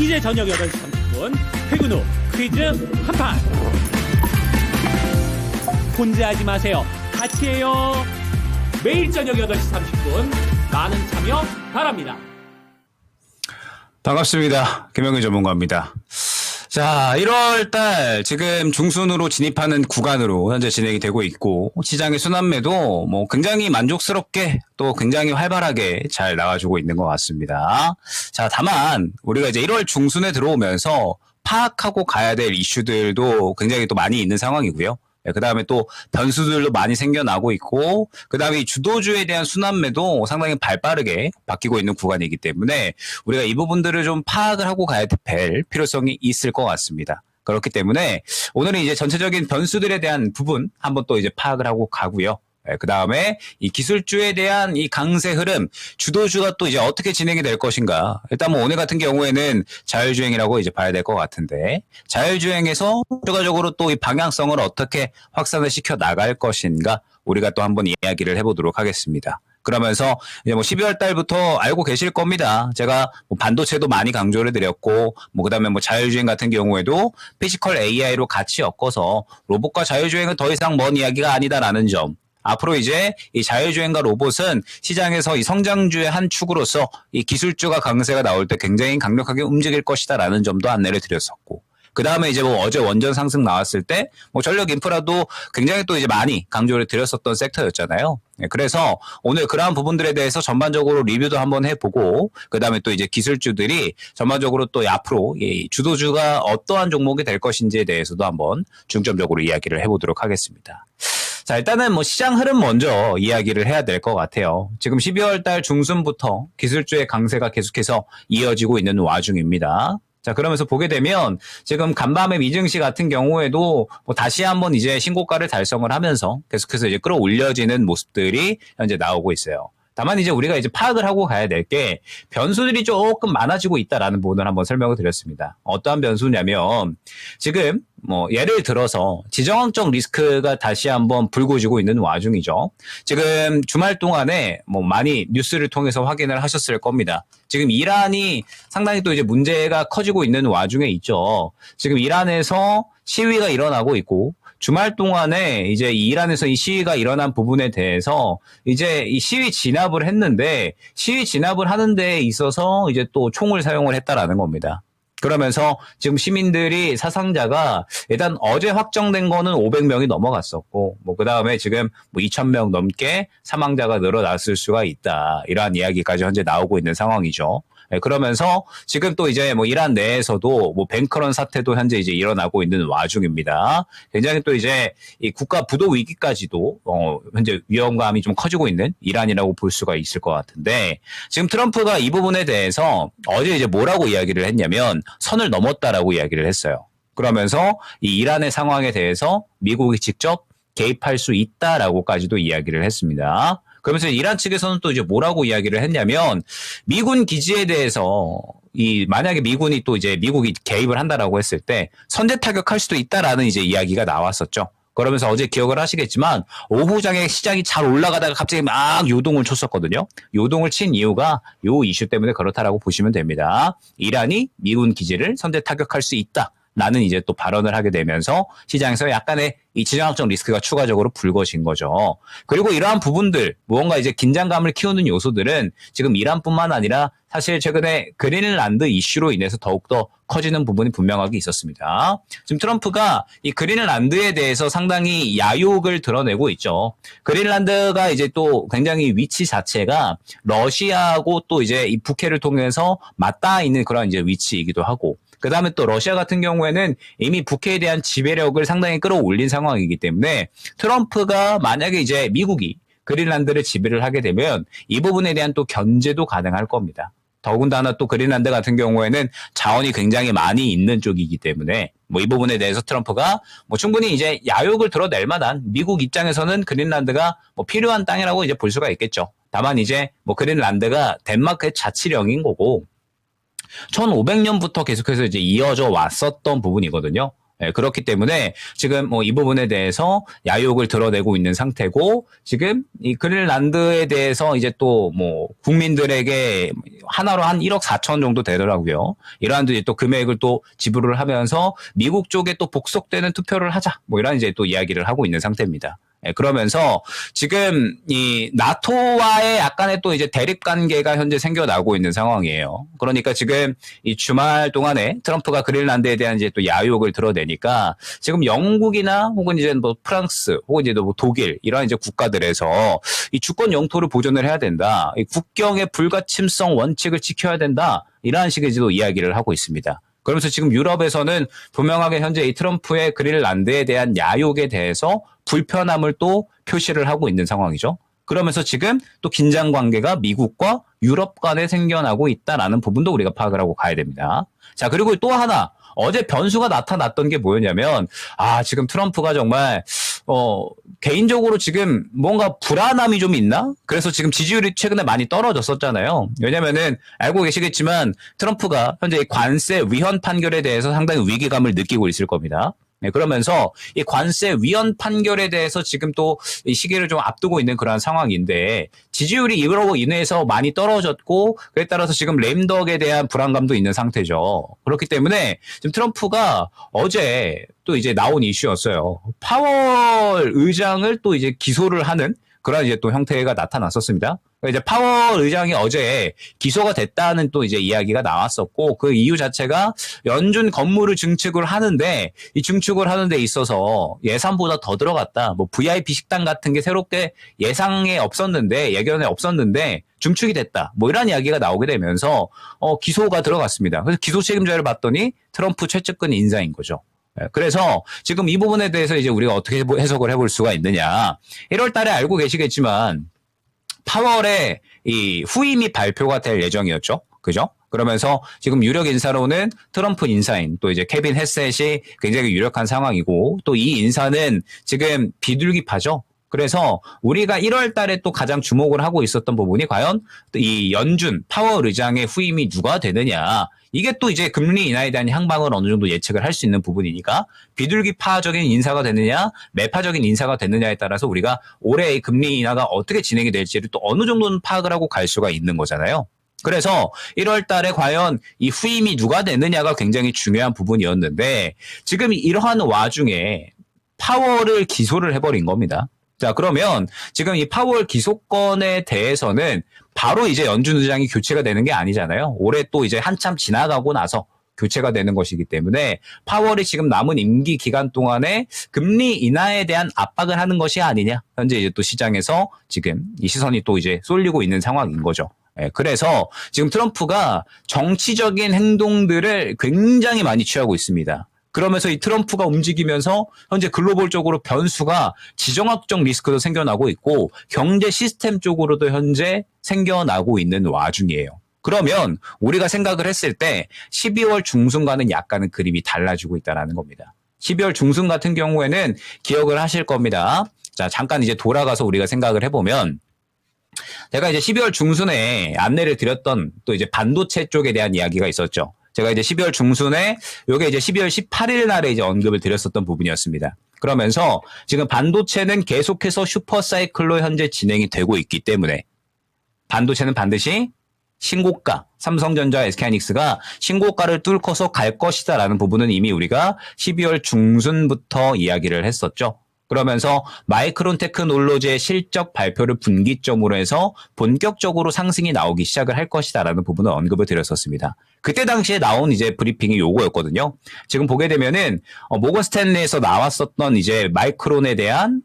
이제 저녁 8시 30분 퇴근 후 퀴즈 한판. 혼자 하지 마세요. 같이 해요. 매일 저녁 8시 30분 많은 참여 바랍니다. 반갑습니다. 김영희 전문가입니다. 자, 1월달 지금 중순으로 진입하는 구간으로 현재 진행이 되고 있고 시장의 순환매도 뭐 굉장히 만족스럽게 또 굉장히 활발하게 잘 나와주고 있는 것 같습니다. 자, 다만 우리가 이제 1월 중순에 들어오면서 파악하고 가야 될 이슈들도 굉장히 또 많이 있는 상황이고요. 그 다음에 또 변수들도 많이 생겨나고 있고, 그 다음에 이 주도주에 대한 순환매도 상당히 발빠르게 바뀌고 있는 구간이기 때문에 우리가 이 부분들을 좀 파악을 하고 가야 될 필요성이 있을 것 같습니다. 그렇기 때문에 오늘은 이제 전체적인 변수들에 대한 부분 한번 또 이제 파악을 하고 가고요. 그 다음에 이 기술주에 대한 이 강세 흐름, 주도주가 또 이제 어떻게 진행이 될 것인가. 일단 뭐 오늘 같은 경우에는 자율주행이라고 이제 봐야 될 것 같은데, 자율주행에서 추가적으로 또 이 방향성을 어떻게 확산을 시켜 나갈 것인가, 우리가 또 한번 이야기를 해보도록 하겠습니다. 그러면서 이제 뭐 12월 달부터 알고 계실 겁니다. 제가 뭐 반도체도 많이 강조를 드렸고, 뭐 그다음에 뭐 자율주행 같은 경우에도 피지컬 AI로 같이 엮어서 로봇과 자율주행은 더 이상 먼 이야기가 아니다라는 점. 앞으로 이제 이 자율주행과 로봇은 시장에서 이 성장주의 한 축으로서 이 기술주가 강세가 나올 때 굉장히 강력하게 움직일 것이다라는 점도 안내를 드렸었고, 그 다음에 이제 뭐 어제 원전 상승 나왔을 때 뭐 전력 인프라도 굉장히 또 이제 많이 강조를 드렸었던 섹터였잖아요. 그래서 오늘 그러한 부분들에 대해서 전반적으로 리뷰도 한번 해보고, 그 다음에 또 이제 기술주들이 전반적으로 또 앞으로 이 주도주가 어떠한 종목이 될 것인지에 대해서도 한번 중점적으로 이야기를 해보도록 하겠습니다. 자, 일단은 뭐 시장 흐름 먼저 이야기를 해야 될 것 같아요. 지금 12월 달 중순부터 기술주의 강세가 계속해서 이어지고 있는 와중입니다. 자, 그러면서 보게 되면 지금 간밤의 미증시 같은 경우에도 뭐 다시 한번 이제 신고가를 달성을 하면서 계속해서 이제 끌어올려지는 모습들이 현재 나오고 있어요. 다만 이제 우리가 이제 파악을 하고 가야 될 게 변수들이 조금 많아지고 있다라는 부분을 한번 설명을 드렸습니다. 어떠한 변수냐면 지금 뭐 예를 들어서 지정학적 리스크가 다시 한번 불거지고 있는 와중이죠. 지금 주말 동안에 뭐 많이 뉴스를 통해서 확인을 하셨을 겁니다. 지금 이란이 상당히 또 이제 문제가 커지고 있는 와중에 있죠. 지금 이란에서 시위가 일어나고 있고, 주말 동안에 이제 이란에서 이 시위가 일어난 부분에 대해서 이제 이 시위 진압을 했는데, 시위 진압을 하는 데 있어서 이제 또 총을 사용을 했다라는 겁니다. 그러면서 지금 시민들이 사상자가 일단 어제 확정된 거는 500명이 넘어갔었고, 뭐 그다음에 지금 뭐 2,000명 넘게 사망자가 늘어났을 수가 있다. 이러한 이야기까지 현재 나오고 있는 상황이죠. 네, 그러면서 지금 또 이제 뭐 이란 내에서도 뭐 뱅크런 사태도 현재 이제 일어나고 있는 와중입니다. 굉장히 또 이제 이 국가 부도 위기까지도 현재 위험감이 좀 커지고 있는 이란이라고 볼 수가 있을 것 같은데, 지금 트럼프가 이 부분에 대해서 어제 이제 뭐라고 이야기를 했냐면 선을 넘었다라고 이야기를 했어요. 그러면서 이 이란의 상황에 대해서 미국이 직접 개입할 수 있다라고까지도 이야기를 했습니다. 그러면서 이란 측에서는 또 이제 뭐라고 이야기를 했냐면, 미군 기지에 대해서 만약에 미군이 또 이제 미국이 개입을 한다라고 했을 때 선제 타격할 수도 있다라는 이제 이야기가 나왔었죠. 그러면서 어제 기억을 하시겠지만 오후장에 시장이 잘 올라가다가 갑자기 막 요동을 쳤었거든요. 요동을 친 이유가 요 이슈 때문에 그렇다라고 보시면 됩니다. 이란이 미군 기지를 선제 타격할 수 있다. 라는 이제 또 발언을 하게 되면서 시장에서 약간의 이 지정학적 리스크가 추가적으로 불거진 거죠. 그리고 이러한 부분들, 무언가 이제 긴장감을 키우는 요소들은 지금 이란뿐만 아니라 사실 최근에 그린란드 이슈로 인해서 더욱더 커지는 부분이 분명하게 있었습니다. 지금 트럼프가 이 그린란드에 대해서 상당히 야욕을 드러내고 있죠. 그린란드가 이제 또 굉장히 위치 자체가 러시아하고 또 이제 이 북해를 통해서 맞닿아 있는 그런 이제 위치이기도 하고, 그 다음에 또 러시아 같은 경우에는 이미 북해에 대한 지배력을 상당히 끌어올린 상황이기 때문에 트럼프가 만약에 이제 미국이 그린란드를 지배를 하게 되면 이 부분에 대한 또 견제도 가능할 겁니다. 더군다나 또 그린란드 같은 경우에는 자원이 굉장히 많이 있는 쪽이기 때문에 뭐 이 부분에 대해서 트럼프가 뭐 충분히 이제 야욕을 드러낼 만한, 미국 입장에서는 그린란드가 뭐 필요한 땅이라고 이제 볼 수가 있겠죠. 다만 이제 뭐 그린란드가 덴마크의 자치령인 거고 1500년부터 계속해서 이제 이어져 왔었던 부분이거든요. 예, 그렇기 때문에 지금 뭐 이 부분에 대해서 야욕을 드러내고 있는 상태고, 지금 이 그린란드에 대해서 이제 또 뭐 국민들에게 하나로 한 1억 4천 정도 되더라고요. 이러한 또 금액을 또 지불을 하면서 미국 쪽에 또 복속되는 투표를 하자. 뭐 이런 이제 또 이야기를 하고 있는 상태입니다. 예, 그러면서 지금 이 나토와의 약간의 또 이제 대립 관계가 현재 생겨나고 있는 상황이에요. 그러니까 지금 이 주말 동안에 트럼프가 그린란드에 대한 이제 또 야욕을 드러내니까 지금 영국이나 혹은 이제 뭐 프랑스 혹은 이제 뭐 독일 이런 이제 국가들에서 이 주권 영토를 보존을 해야 된다. 이 국경의 불가침성 원칙을 지켜야 된다. 이러한 식의 또 이야기를 하고 있습니다. 그러면서 지금 유럽에서는 분명하게 현재 이 트럼프의 그린란드에 대한 야욕에 대해서 불편함을 또 표시를 하고 있는 상황이죠. 그러면서 지금 또 긴장 관계가 미국과 유럽 간에 생겨나고 있다라는 부분도 우리가 파악을 하고 가야 됩니다. 자, 그리고 또 하나 어제 변수가 나타났던 게 뭐였냐면 지금 트럼프가 정말 개인적으로 지금 뭔가 불안함이 좀 있나? 그래서 지금 지지율이 최근에 많이 떨어졌었잖아요. 왜냐면은 알고 계시겠지만 트럼프가 현재 관세 위헌 판결에 대해서 상당히 위기감을 느끼고 있을 겁니다. 네, 그러면서 이 관세 위헌 판결에 대해서 지금 또 이 시기를 좀 앞두고 있는 그러한 상황인데 지지율이 이로 인해서 많이 떨어졌고 그에 따라서 지금 램덕에 대한 불안감도 있는 상태죠. 그렇기 때문에 지금 트럼프가 어제 또 이제 나온 이슈였어요. 파월 의장을 또 이제 기소를 하는 그런 이제 또 형태가 나타났었습니다. 이제 파월 의장이 어제 기소가 됐다는 또 이제 이야기가 나왔었고 그 이유 자체가 연준 건물을 증축을 하는데 이 증축을 하는 데 있어서 예산보다 더 들어갔다. 뭐 VIP 식당 같은 게 새롭게 예상에 없었는데 예견에 없었는데 증축이 됐다. 뭐 이런 이야기가 나오게 되면서 기소가 들어갔습니다. 그래서 기소 책임자를 봤더니 트럼프 최측근 인사인 거죠. 그래서 지금 이 부분에 대해서 이제 우리가 어떻게 해석을 해볼 수가 있느냐. 1월 달에 알고 계시겠지만 파월에 이 후임이 발표가 될 예정이었죠. 그죠? 그러면서 지금 유력 인사로는 트럼프 인사인 또 이제 케빈 헤셋이 굉장히 유력한 상황이고 또 이 인사는 지금 비둘기파죠. 그래서 우리가 1월 달에 또 가장 주목을 하고 있었던 부분이 과연 이 연준 파월 의장의 후임이 누가 되느냐. 이게 또 이제 금리 인하에 대한 향방을 어느 정도 예측을 할 수 있는 부분이니까 비둘기파적인 인사가 되느냐 매파적인 인사가 되느냐에 따라서 우리가 올해의 금리 인하가 어떻게 진행이 될지를 또 어느 정도는 파악을 하고 갈 수가 있는 거잖아요. 그래서 1월 달에 과연 이 후임이 누가 되느냐가 굉장히 중요한 부분이었는데 지금 이러한 와중에 파월을 기소를 해버린 겁니다. 자, 그러면 지금 이 파월 기소권에 대해서는 바로 이제 연준 의장이 교체가 되는 게 아니잖아요. 올해 또 이제 한참 지나가고 나서 교체가 되는 것이기 때문에 파월이 지금 남은 임기 기간 동안에 금리 인하에 대한 압박을 하는 것이 아니냐. 현재 이제 또 시장에서 지금 이 시선이 또 이제 쏠리고 있는 상황인 거죠. 그래서 지금 트럼프가 정치적인 행동들을 굉장히 많이 취하고 있습니다. 그러면서 이 트럼프가 움직이면서 현재 글로벌적으로 변수가 지정학적 리스크도 생겨나고 있고 경제 시스템 쪽으로도 현재 생겨나고 있는 와중이에요. 그러면 우리가 생각을 했을 때 12월 중순과는 약간은 그림이 달라지고 있다는 겁니다. 12월 중순 같은 경우에는 기억을 하실 겁니다. 자, 잠깐 이제 돌아가서 우리가 생각을 해보면 제가 이제 12월 중순에 안내를 드렸던 또 이제 반도체 쪽에 대한 이야기가 있었죠. 제가 이제 12월 중순에 요게 이제 12월 18일 날에 이제 언급을 드렸었던 부분이었습니다. 그러면서 지금 반도체는 계속해서 슈퍼사이클로 현재 진행이 되고 있기 때문에 반도체는 반드시 신고가, 삼성전자, SK하이닉스가 신고가를 뚫고서 갈 것이다라는 부분은 이미 우리가 12월 중순부터 이야기를 했었죠. 그러면서 마이크론 테크놀로지의 실적 발표를 분기점으로 해서 본격적으로 상승이 나오기 시작을 할 것이다라는 부분을 언급을 드렸었습니다. 그때 당시에 나온 이제 브리핑이 요거였거든요. 지금 보게 되면은 모건 스탠리에서 나왔었던 이제 마이크론에 대한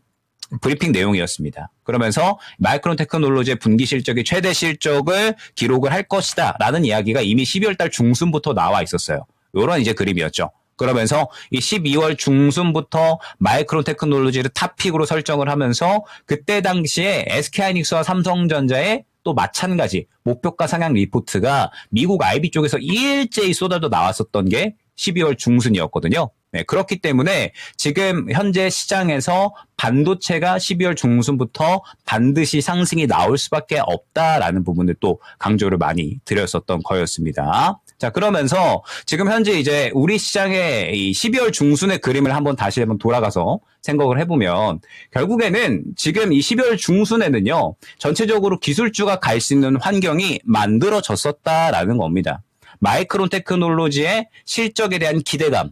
브리핑 내용이었습니다. 그러면서 마이크론 테크놀로지의 분기 실적이 최대 실적을 기록을 할 것이다라는 이야기가 이미 12월 달 중순부터 나와 있었어요. 요런 이제 그림이었죠. 그러면서 이 12월 중순부터 마이크론 테크놀로지를 탑픽으로 설정을 하면서 그때 당시에 SK하이닉스와 삼성전자의 또 마찬가지 목표가 상향 리포트가 미국 IB 쪽에서 일제히 쏟아져 나왔었던 게 12월 중순이었거든요. 네, 그렇기 때문에 지금 현재 시장에서 반도체가 12월 중순부터 반드시 상승이 나올 수밖에 없다라는 부분을 또 강조를 많이 드렸었던 거였습니다. 자, 그러면서 지금 현재 이제 우리 시장의 이 12월 중순의 그림을 다시 한번 돌아가서 생각을 해보면 결국에는 지금 이 12월 중순에는요, 전체적으로 기술주가 갈 수 있는 환경이 만들어졌었다라는 겁니다. 마이크론 테크놀로지의 실적에 대한 기대감,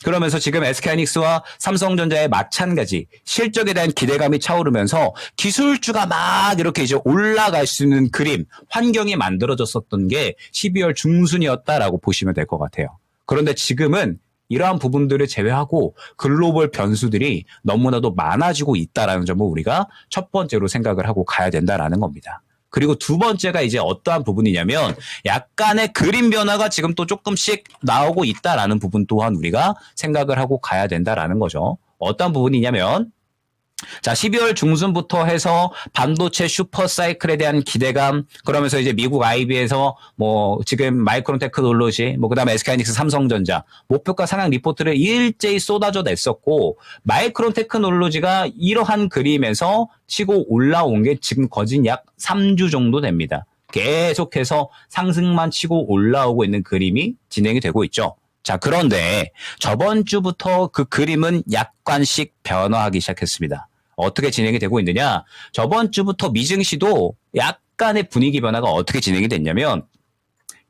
그러면서 지금 SK하이닉스와 삼성전자의 마찬가지 실적에 대한 기대감이 차오르면서 기술주가 막 이렇게 이제 올라갈 수 있는 그림, 환경이 만들어졌었던 게 12월 중순이었다라고 보시면 될 것 같아요. 그런데 지금은 이러한 부분들을 제외하고 글로벌 변수들이 너무나도 많아지고 있다라는 점을 우리가 첫 번째로 생각을 하고 가야 된다라는 겁니다. 그리고 두 번째가 이제 어떠한 부분이냐면 약간의 그림 변화가 지금 또 조금씩 나오고 있다라는 부분 또한 우리가 생각을 하고 가야 된다라는 거죠. 어떤 부분이냐면 자, 12월 중순부터 해서 반도체 슈퍼 사이클에 대한 기대감, 그러면서 이제 미국 IB에서 뭐 지금 마이크론 테크놀로지, 뭐 그다음에 SK하이닉스, 삼성전자 목표가 상향 리포트를 일제히 쏟아져 냈었고, 마이크론 테크놀로지가 이러한 그림에서 치고 올라온 게 지금 거진 약 3주 정도 됩니다. 계속해서 상승만 치고 올라오고 있는 그림이 진행이 되고 있죠. 자, 그런데 저번 주부터 그 그림은 약간씩 변화하기 시작했습니다. 어떻게 진행이 되고 있느냐? 저번 주부터 미증시도 약간의 분위기 변화가 어떻게 진행이 됐냐면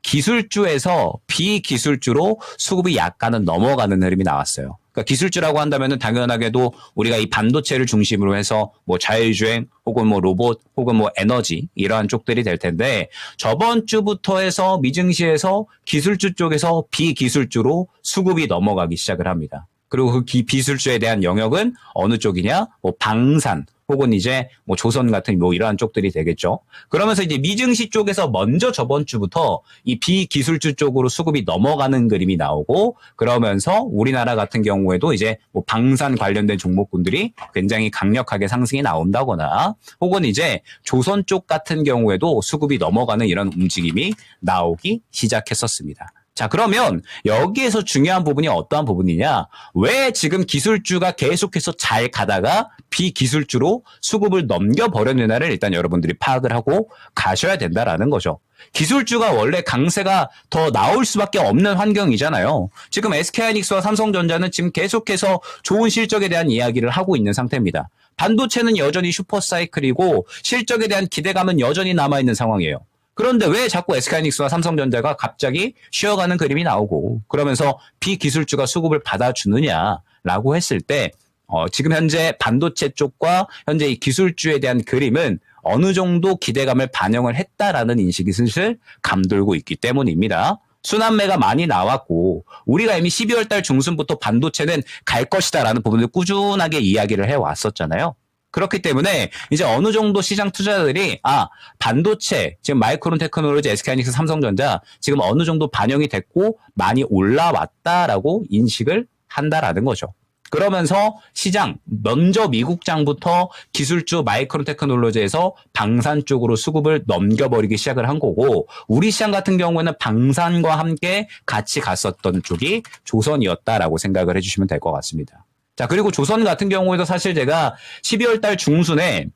기술주에서 비기술주로 수급이 약간은 넘어가는 흐름이 나왔어요. 그러니까 기술주라고 한다면은 당연하게도 우리가 이 반도체를 중심으로 해서 뭐 자율주행 혹은 뭐 로봇 혹은 뭐 에너지 이러한 쪽들이 될 텐데 저번 주부터 해서 미증시에서 기술주 쪽에서 비기술주로 수급이 넘어가기 시작을 합니다. 그리고 그 비기술주에 대한 영역은 어느 쪽이냐? 뭐 방산 혹은 이제 뭐 조선 같은 뭐 이러한 쪽들이 되겠죠. 그러면서 이제 미증시 쪽에서 먼저 저번 주부터 이 비기술주 쪽으로 수급이 넘어가는 그림이 나오고, 그러면서 우리나라 같은 경우에도 이제 뭐 방산 관련된 종목군들이 굉장히 강력하게 상승이 나온다거나 혹은 이제 조선 쪽 같은 경우에도 수급이 넘어가는 이런 움직임이 나오기 시작했었습니다. 자, 그러면 여기에서 중요한 부분이 어떠한 부분이냐? 왜 지금 기술주가 계속해서 잘 가다가 비기술주로 수급을 넘겨버렸느냐를 일단 여러분들이 파악을 하고 가셔야 된다라는 거죠. 기술주가 원래 강세가 더 나올 수밖에 없는 환경이잖아요. 지금 SK하이닉스와 삼성전자는 지금 계속해서 좋은 실적에 대한 이야기를 하고 있는 상태입니다. 반도체는 여전히 슈퍼사이클이고 실적에 대한 기대감은 여전히 남아있는 상황이에요. 그런데 왜 자꾸 SK하이닉스와 삼성전자가 갑자기 쉬어가는 그림이 나오고 그러면서 비기술주가 수급을 받아주느냐라고 했을 때 지금 현재 반도체 쪽과 현재 이 기술주에 대한 그림은 어느 정도 기대감을 반영을 했다라는 인식이 슬슬 감돌고 있기 때문입니다. 순환매가 많이 나왔고 우리가 이미 12월 달 중순부터 반도체는 갈 것이다라는 부분을 꾸준하게 이야기를 해왔었잖아요. 그렇기 때문에 이제 어느 정도 시장 투자자들이 반도체 지금 마이크론 테크놀로지, SK하이닉스, 삼성전자 지금 어느 정도 반영이 됐고 많이 올라왔다라고 인식을 한다라는 거죠. 그러면서 시장 먼저 미국장부터 기술주 마이크론 테크놀로지에서 방산 쪽으로 수급을 넘겨버리기 시작을 한 거고, 우리 시장 같은 경우에는 방산과 함께 같이 갔었던 쪽이 조선이었다라고 생각을 해주시면 될 것 같습니다. 자, 그리고 조선 같은 경우에도 사실 제가 12월 달 중순에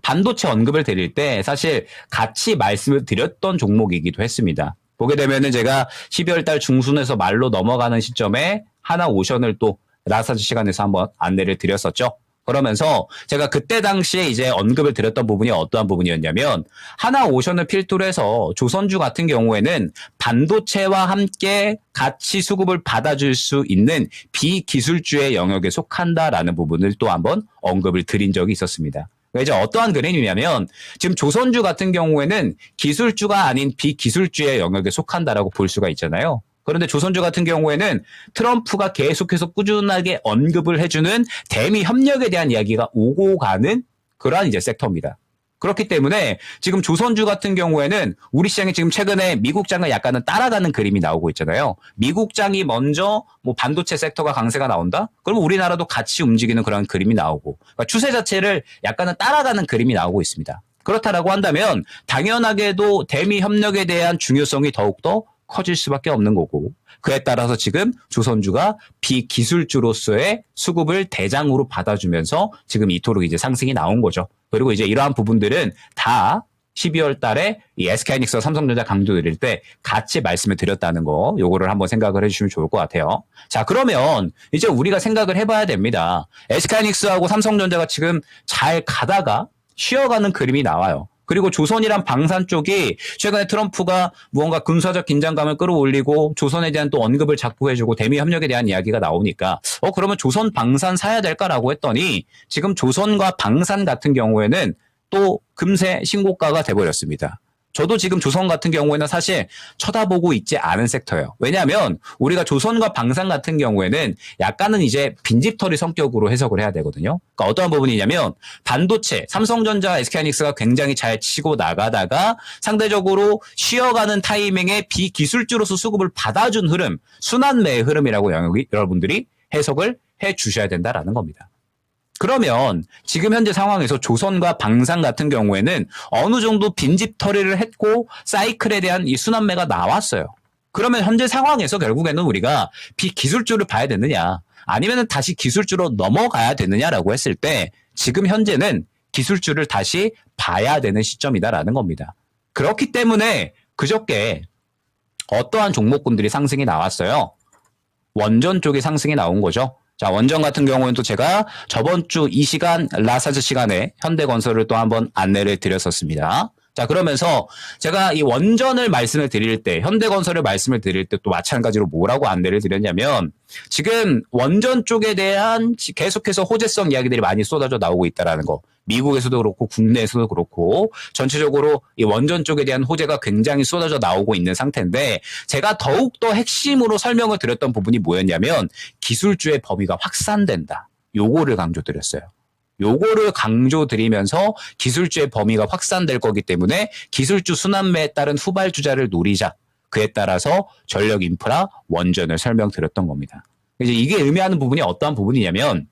반도체 언급을 드릴 때 사실 같이 말씀을 드렸던 종목이기도 했습니다. 보게 되면은 제가 12월 달 중순에서 말로 넘어가는 시점에 하나오션을 또 라사주 시간에서 한번 안내를 드렸었죠. 그러면서 제가 그때 당시에 이제 언급을 드렸던 부분이 어떠한 부분이었냐면 하나오션을 필두로 해서 조선주 같은 경우에는 반도체와 함께 같이 수급을 받아줄 수 있는 비기술주의 영역에 속한다라는 부분을 또 한번 언급을 드린 적이 있었습니다. 이제 어떠한 그림이냐면 지금 조선주 같은 경우에는 기술주가 아닌 비기술주의 영역에 속한다라고 볼 수가 있잖아요. 그런데 조선주 같은 경우에는 트럼프가 계속해서 꾸준하게 언급을 해주는 대미 협력에 대한 이야기가 오고 가는 그러한 이제 섹터입니다. 그렇기 때문에 지금 조선주 같은 경우에는 우리 시장이 지금 최근에 미국장을 약간은 따라가는 그림이 나오고 있잖아요. 미국장이 먼저 뭐 반도체 섹터가 강세가 나온다? 그러면 우리나라도 같이 움직이는 그런 그림이 나오고, 그러니까 추세 자체를 약간은 따라가는 그림이 나오고 있습니다. 그렇다라고 한다면 당연하게도 대미 협력에 대한 중요성이 더욱더 커질 수밖에 없는 거고, 그에 따라서 지금 조선주가 비기술주로서의 수급을 대장으로 받아주면서 지금 이토록 이제 상승이 나온 거죠. 그리고 이제 이러한 부분들은 다 12월 달에 이 SK하이닉스와 삼성전자 강조드릴 때 같이 말씀을 드렸다는 거, 요거를 한번 생각을 해주시면 좋을 것 같아요. 자, 그러면 이제 우리가 생각을 해봐야 됩니다. SK하이닉스하고 삼성전자가 지금 잘 가다가 쉬어가는 그림이 나와요. 그리고 조선이란 방산 쪽이 최근에 트럼프가 무언가 군사적 긴장감을 끌어올리고 조선에 대한 또 언급을 자꾸 해주고 대미 협력에 대한 이야기가 나오니까 그러면 조선 방산 사야 될까라고 했더니 지금 조선과 방산 같은 경우에는 또 금세 신고가가 돼버렸습니다. 저도 지금 조선 같은 경우에는 사실 쳐다보고 있지 않은 섹터예요. 왜냐하면 우리가 조선과 방산 같은 경우에는 약간은 이제 빈집털이 성격으로 해석을 해야 되거든요. 그러니까 어떠한 부분이냐면 반도체, 삼성전자, SK하이닉스가 굉장히 잘 치고 나가다가 상대적으로 쉬어가는 타이밍에 비기술주로서 수급을 받아준 흐름, 순환매의 흐름이라고 여러분들이 해석을 해 주셔야 된다라는 겁니다. 그러면 지금 현재 상황에서 조선과 방산 같은 경우에는 어느 정도 빈집 처리를 했고 사이클에 대한 이 순환매가 나왔어요. 그러면 현재 상황에서 결국에는 우리가 비기술주를 봐야 되느냐 아니면 다시 기술주로 넘어가야 되느냐라고 했을 때 지금 현재는 기술주를 다시 봐야 되는 시점이다라는 겁니다. 그렇기 때문에 그저께 어떠한 종목군들이 상승이 나왔어요. 원전 쪽에 상승이 나온 거죠. 자, 원전 같은 경우는 또 제가 저번 주 이 시간 라사즈 시간에 현대건설을 또 한번 안내를 드렸었습니다. 자, 그러면서 제가 이 원전을 말씀을 드릴 때, 현대건설을 말씀을 드릴 때 또 마찬가지로 뭐라고 안내를 드렸냐면 지금 원전 쪽에 대한 계속해서 호재성 이야기들이 많이 쏟아져 나오고 있다라는 거. 미국에서도 그렇고 국내에서도 그렇고 전체적으로 이 원전 쪽에 대한 호재가 굉장히 쏟아져 나오고 있는 상태인데 제가 더욱더 핵심으로 설명을 드렸던 부분이 뭐였냐면 기술주의 범위가 확산된다. 요거를 강조드렸어요. 요거를 강조드리면서 기술주의 범위가 확산될 거기 때문에 기술주 순환매에 따른 후발주자를 노리자. 그에 따라서 전력 인프라 원전을 설명드렸던 겁니다. 이제 이게 의미하는 부분이 어떠한 부분이냐면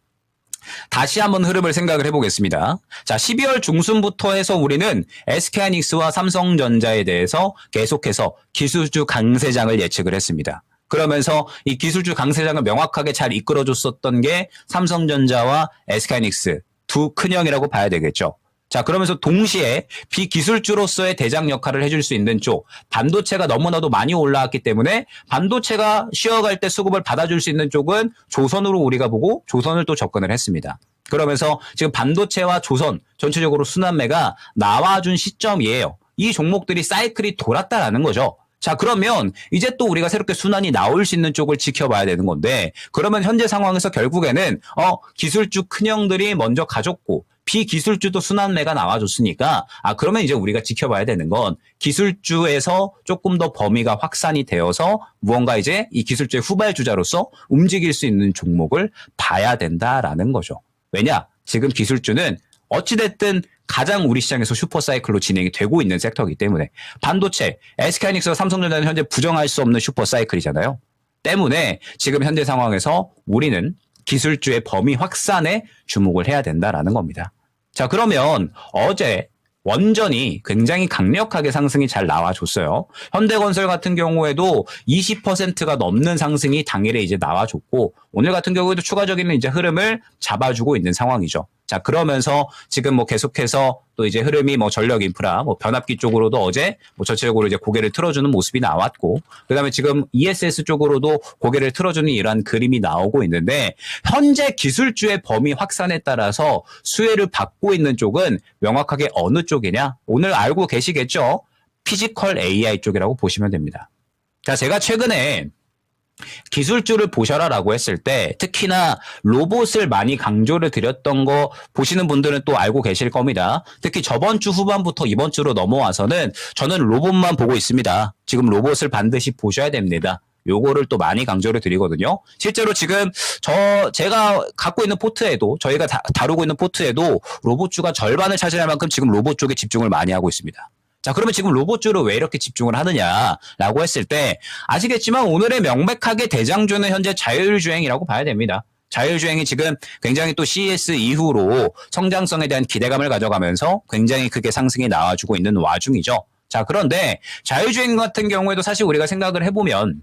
다시 한번 흐름을 생각을 해보겠습니다. 자, 12월 중순부터 해서 우리는 SK하이닉스와 삼성전자에 대해서 계속해서 기술주 강세장을 예측을 했습니다. 그러면서 이 기술주 강세장을 명확하게 잘 이끌어줬었던 게 삼성전자와 SK하이닉스 두 큰형이라고 봐야 되겠죠. 자, 그러면서 동시에 비기술주로서의 대장 역할을 해줄 수 있는 쪽, 반도체가 너무나도 많이 올라왔기 때문에 반도체가 쉬어갈 때 수급을 받아줄 수 있는 쪽은 조선으로 우리가 보고 조선을 또 접근을 했습니다. 그러면서 지금 반도체와 조선 전체적으로 순환매가 나와준 시점이에요. 이 종목들이 사이클이 돌았다라는 거죠. 자, 그러면 이제 또 우리가 새롭게 순환이 나올 수 있는 쪽을 지켜봐야 되는 건데 그러면 현재 상황에서 결국에는 기술주 큰형들이 먼저 가졌고 비기술주도 순환매가 나와줬으니까 그러면 이제 우리가 지켜봐야 되는 건 기술주에서 조금 더 범위가 확산이 되어서 무언가 이제 이 기술주의 후발주자로서 움직일 수 있는 종목을 봐야 된다라는 거죠. 왜냐? 지금 기술주는 어찌됐든 가장 우리 시장에서 슈퍼사이클로 진행이 되고 있는 섹터이기 때문에 반도체, SK하이닉스와 삼성전자는 현재 부정할 수 없는 슈퍼사이클이잖아요. 때문에 지금 현재 상황에서 우리는 기술주의 범위 확산에 주목을 해야 된다라는 겁니다. 자, 그러면 어제 원전이 굉장히 강력하게 상승이 잘 나와줬어요. 현대건설 같은 경우에도 20%가 넘는 상승이 당일에 이제 나와줬고 오늘 같은 경우에도 추가적인 이제 흐름을 잡아주고 있는 상황이죠. 자, 그러면서 지금 뭐 계속해서 또 이제 흐름이 뭐 전력 인프라, 뭐 변압기 쪽으로도 어제 뭐 전체적으로 이제 고개를 틀어주는 모습이 나왔고, 그 다음에 지금 ESS 쪽으로도 고개를 틀어주는 이러한 그림이 나오고 있는데, 현재 기술주의 범위 확산에 따라서 수혜를 받고 있는 쪽은 명확하게 어느 쪽이냐? 오늘 알고 계시겠죠? 피지컬 AI 쪽이라고 보시면 됩니다. 자, 제가 최근에 기술주를 보셔라라고 했을 때 특히나 로봇을 많이 강조를 드렸던 거 보시는 분들은 또 알고 계실 겁니다. 특히 저번 주 후반부터 이번 주로 넘어와서는 저는 로봇만 보고 있습니다. 지금 로봇을 반드시 보셔야 됩니다. 요거를 또 많이 강조를 드리거든요. 실제로 지금 제가 갖고 있는 포트에도 저희가 다루고 있는 포트에도 로봇주가 절반을 차지할 만큼 지금 로봇 쪽에 집중을 많이 하고 있습니다. 자, 그러면 지금 로봇주를 왜 이렇게 집중을 하느냐라고 했을 때 아시겠지만 오늘의 명백하게 대장주는 현재 자율주행이라고 봐야 됩니다. 자율주행이 지금 굉장히 또 CES 이후로 성장성에 대한 기대감을 가져가면서 굉장히 크게 상승이 나와주고 있는 와중이죠. 자, 그런데 자율주행 같은 경우에도 사실 우리가 생각을 해보면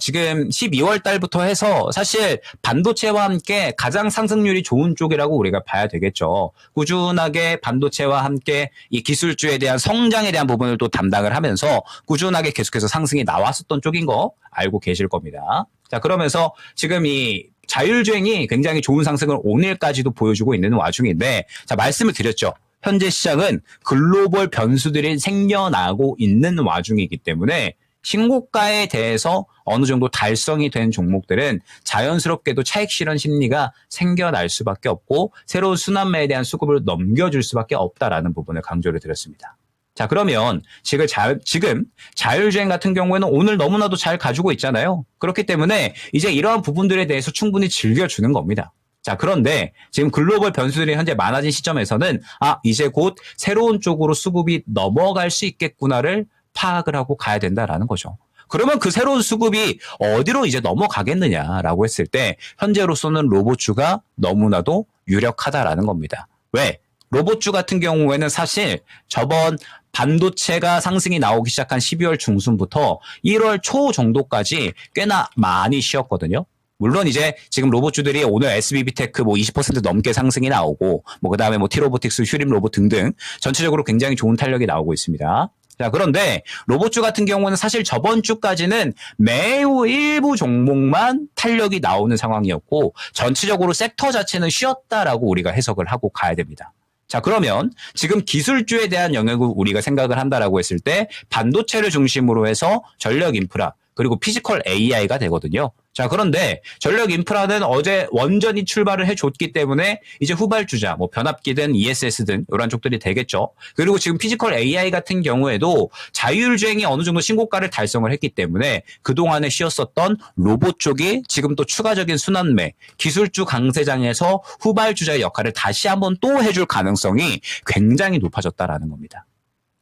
지금 12월 달부터 해서 사실 반도체와 함께 가장 상승률이 좋은 쪽이라고 우리가 봐야 되겠죠. 꾸준하게 반도체와 함께 이 기술주에 대한 성장에 대한 부분을 또 담당을 하면서 꾸준하게 계속해서 상승이 나왔었던 쪽인 거 알고 계실 겁니다. 자, 그러면서 지금 이 자율주행이 굉장히 좋은 상승을 오늘까지도 보여주고 있는 와중인데, 자, 말씀을 드렸죠. 현재 시장은 글로벌 변수들이 생겨나고 있는 와중이기 때문에 신고가에 대해서 어느 정도 달성이 된 종목들은 자연스럽게도 차익 실현 심리가 생겨날 수밖에 없고 새로운 순환매에 대한 수급을 넘겨줄 수밖에 없다라는 부분을 강조를 드렸습니다. 자, 그러면 지금 자율주행 같은 경우에는 오늘 너무나도 잘 가지고 있잖아요. 그렇기 때문에 이제 이러한 부분들에 대해서 충분히 즐겨주는 겁니다. 자, 그런데 지금 글로벌 변수들이 현재 많아진 시점에서는 이제 곧 새로운 쪽으로 수급이 넘어갈 수 있겠구나를 파악을 하고 가야 된다라는 거죠. 그러면 그 새로운 수급이 어디로 이제 넘어가겠느냐라고 했을 때 현재로서는 로봇주가 너무나도 유력하다라는 겁니다. 왜? 로봇주 같은 경우에는 사실 저번 반도체가 상승이 나오기 시작한 12월 중순부터 1월 초 정도까지 꽤나 많이 쉬었거든요. 물론 이제 지금 로봇주들이 오늘 SBB테크 뭐 20% 넘게 상승이 나오고 뭐 그다음에 뭐 T로보틱스, 휴림 로봇 등등 전체적으로 굉장히 좋은 탄력이 나오고 있습니다. 자, 그런데 로봇주 같은 경우는 사실 저번 주까지는 매우 일부 종목만 탄력이 나오는 상황이었고 전체적으로 섹터 자체는 쉬었다라고 우리가 해석을 하고 가야 됩니다. 자, 그러면 지금 기술주에 대한 영역을 우리가 생각을 한다라고 했을 때 반도체를 중심으로 해서 전력 인프라 그리고 피지컬 AI가 되거든요. 자, 그런데 전력 인프라는 어제 원전이 출발을 해줬기 때문에 이제 후발주자, 뭐 변압기든 ESS든 이런 쪽들이 되겠죠. 그리고 지금 피지컬 AI 같은 경우에도 자율주행이 어느 정도 신고가를 달성을 했기 때문에 그동안에 쉬었었던 로봇 쪽이 지금 또 추가적인 순환매, 기술주 강세장에서 후발주자의 역할을 다시 한번 또 해줄 가능성이 굉장히 높아졌다라는 겁니다.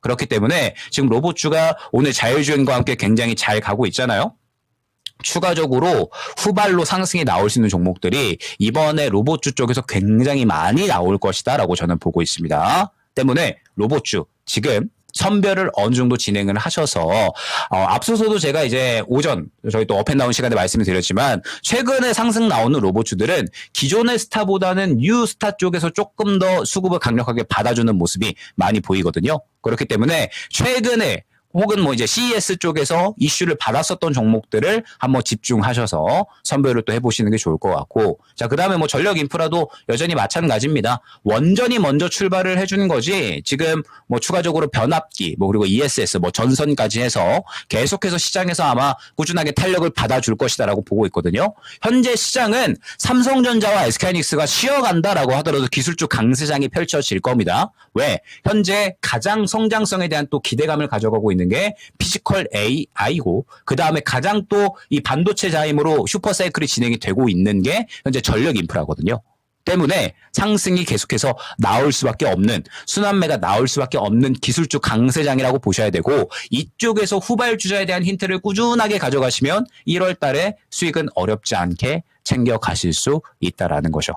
그렇기 때문에 지금 로봇주가 오늘 자율주행과 함께 굉장히 잘 가고 있잖아요. 추가적으로 후발로 상승이 나올 수 있는 종목들이 이번에 로봇주 쪽에서 굉장히 많이 나올 것이다라고 저는 보고 있습니다. 때문에 로봇주 지금 선별을 어느 정도 진행을 하셔서 앞서서도 제가 이제 오전 저희 또 업앤다운 시간에 말씀을 드렸지만 최근에 상승 나오는 로봇주들은 기존의 스타보다는 뉴 스타 쪽에서 조금 더 수급을 강력하게 받아주는 모습이 많이 보이거든요. 그렇기 때문에 최근에 혹은 뭐 이제 CES 쪽에서 이슈를 받았었던 종목들을 한번 집중하셔서 선별을 또 해보시는 게 좋을 것 같고, 자, 그 다음에 뭐 전력 인프라도 여전히 마찬가지입니다. 원전이 먼저 출발을 해주는 거지, 지금 뭐 추가적으로 변압기, 뭐 그리고 ESS, 뭐 전선까지 해서 계속해서 시장에서 아마 꾸준하게 탄력을 받아줄 것이다라고 보고 있거든요. 현재 시장은 삼성전자와 SK하이닉스가 쉬어간다라고 하더라도 기술주 강세장이 펼쳐질 겁니다. 왜? 현재 가장 성장성에 대한 또 기대감을 가져가고 있는 게 피지컬 AI고 그 다음에 가장 또 이 반도체 자임으로 슈퍼사이클이 진행이 되고 있는 게 현재 전력 인프라거든요. 때문에 상승이 계속해서 나올 수밖에 없는 순환매가 나올 수밖에 없는 기술주 강세장이라고 보셔야 되고 이쪽에서 후발주자에 대한 힌트를 꾸준하게 가져가시면 1월 달에 수익은 어렵지 않게 챙겨가실 수 있다라는 거죠.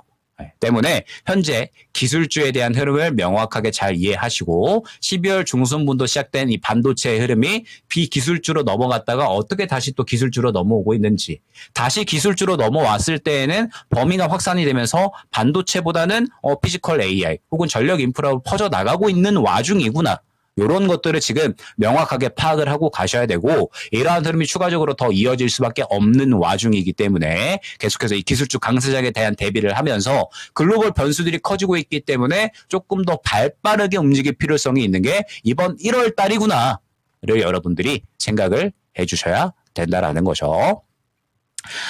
때문에 현재 기술주에 대한 흐름을 명확하게 잘 이해하시고 12월 중순부터 시작된 이 반도체의 흐름이 비기술주로 넘어갔다가 어떻게 다시 또 기술주로 넘어오고 있는지, 다시 기술주로 넘어왔을 때에는 범위가 확산이 되면서 반도체보다는 피지컬 AI 혹은 전력 인프라로 퍼져나가고 있는 와중이구나, 이런 것들을 지금 명확하게 파악을 하고 가셔야 되고 이러한 흐름이 추가적으로 더 이어질 수밖에 없는 와중이기 때문에 계속해서 이 기술주 강세장에 대한 대비를 하면서 글로벌 변수들이 커지고 있기 때문에 조금 더 발빠르게 움직일 필요성이 있는 게 이번 1월 달이구나를 여러분들이 생각을 해주셔야 된다라는 거죠.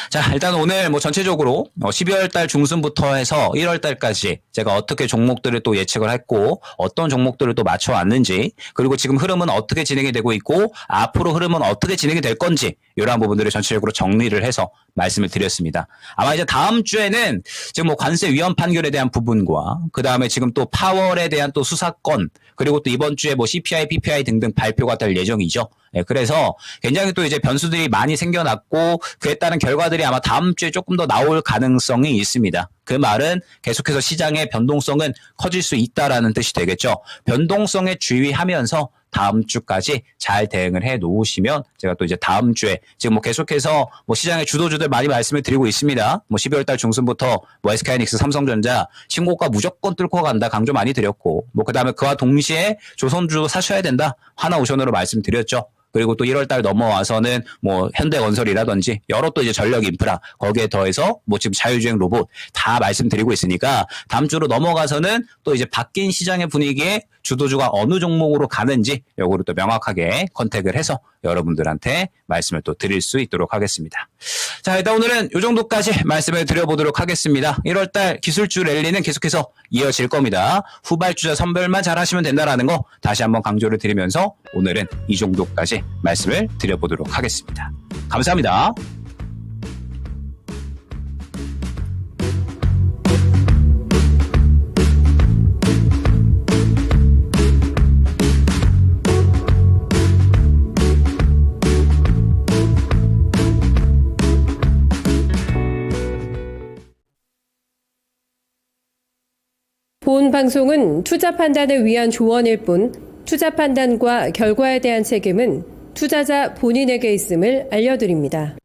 자, 일단 오늘 뭐 전체적으로 12월 달 중순부터 해서 1월 달까지 제가 어떻게 종목들을 또 예측을 했고 어떤 종목들을 또 맞춰왔는지, 그리고 지금 흐름은 어떻게 진행이 되고 있고 앞으로 흐름은 어떻게 진행이 될 건지 이러한 부분들을 전체적으로 정리를 해서 말씀을 드렸습니다. 아마 이제 다음 주에는 지금 뭐 관세 위헌 판결에 대한 부분과 그 다음에 지금 또 파월에 대한 또 수사권, 그리고 또 이번 주에 뭐 CPI, PPI 등등 발표가 될 예정이죠. 네, 그래서 굉장히 또 이제 변수들이 많이 생겨났고 그에 따른 결과들이 아마 다음 주에 조금 더 나올 가능성이 있습니다. 그 말은 계속해서 시장의 변동성은 커질 수 있다라는 뜻이 되겠죠. 변동성에 주의하면서 다음 주까지 잘 대응을 해 놓으시면 제가 또 이제 다음 주에 지금 뭐 계속해서 뭐 시장의 주도주들 많이 말씀을 드리고 있습니다. 뭐 12월 달 중순부터 뭐 SK하이닉스, 삼성전자 신고가 무조건 뚫고 간다 강조 많이 드렸고 뭐 그다음에 그와 동시에 조선주도 사셔야 된다. 하나오션으로 말씀드렸죠. 그리고 또 1월 달 넘어와서는 뭐 현대건설이라든지 여러 또 이제 전력 인프라 거기에 더해서 뭐 지금 자율주행 로봇 다 말씀드리고 있으니까 다음 주로 넘어가서는 또 이제 바뀐 시장의 분위기에 주도주가 어느 종목으로 가는지 요거를 또 명확하게 컨택을 해서 여러분들한테 말씀을 또 드릴 수 있도록 하겠습니다. 자, 일단 오늘은 요 정도까지 말씀을 드려보도록 하겠습니다. 1월 달 기술주 랠리는 계속해서 이어질 겁니다. 후발주자 선별만 잘 하시면 된다라는 거 다시 한번 강조를 드리면서 오늘은 이 정도까지 말씀을 드려보도록 하겠습니다. 감사합니다. 본 방송은 투자 판단을 위한 조언일 뿐 투자 판단과 결과에 대한 책임은 투자자 본인에게 있음을 알려드립니다.